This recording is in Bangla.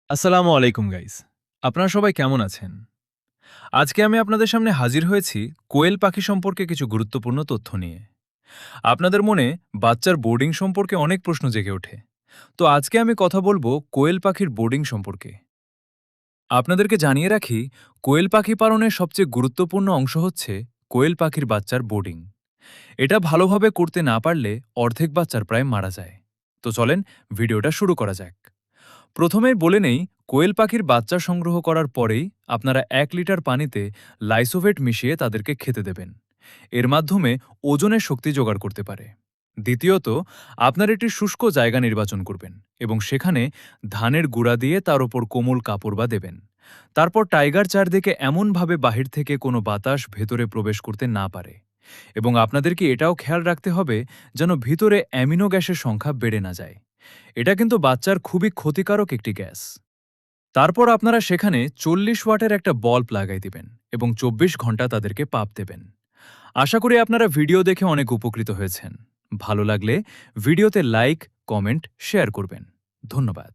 আসসালামু আলাইকুম গাইস। আপনারা সবাই কেমন আছেন? আজকে আমি আপনাদের সামনে হাজির হয়েছি কোয়েল পাখি সম্পর্কে কিছু গুরুত্বপূর্ণ তথ্য নিয়ে। আপনাদের মনে বাচ্চার বোর্ডিং সম্পর্কে অনেক প্রশ্ন জেগে ওঠে। তো আজকে আমি কথা বলবো কোয়েল পাখির বোর্ডিং সম্পর্কে। আপনাদেরকে জানিয়ে রাখি, কোয়েল পাখি পালনের সবচেয়ে গুরুত্বপূর্ণ অংশ হচ্ছে কোয়েল পাখির বাচ্চার বোর্ডিং। এটা ভালোভাবে করতে না পারলে অর্ধেক বাচ্চার প্রায় মারা যায়। তো চলেন ভিডিওটা শুরু করা যাক। প্রথমেই বলে নেই, কোয়েল পাখির বাচ্চা সংগ্রহ করার পরেই আপনারা ১ লিটার পানিতে লাইসোভেট মিশিয়ে তাদেরকে খেতে দেবেন। এর মাধ্যমে ওজনের শক্তি জোগাড় করতে পারে। দ্বিতীয়ত, আপনার একটি শুষ্ক জায়গা নির্বাচন করবেন এবং সেখানে ধানের গুঁড়া দিয়ে তার ওপর কোমল কাপড় বা দেবেন। তারপর টাইগার চারদিকে এমনভাবে বাহির থেকে কোনো বাতাস ভেতরে প্রবেশ করতে না পারে। এবং আপনাদেরকে এটাও খেয়াল রাখতে হবে যেন ভিতরে অ্যামিনো গ্যাসের সংখ্যা বেড়ে না যায়। এটা কিন্তু বাচ্চার খুবই ক্ষতিকারক একটি গ্যাস। তারপর আপনারা সেখানে ৪০ ওয়াটের একটা বল্ব লাগাই দিবেন এবং ২৪ ঘন্টা তাদেরকে পাপ দেবেন। আশা করি আপনারা ভিডিও দেখে অনেক উপকৃত হয়েছেন। ভালো লাগলে ভিডিওতে লাইক, কমেন্ট, শেয়ার করবেন। ধন্যবাদ।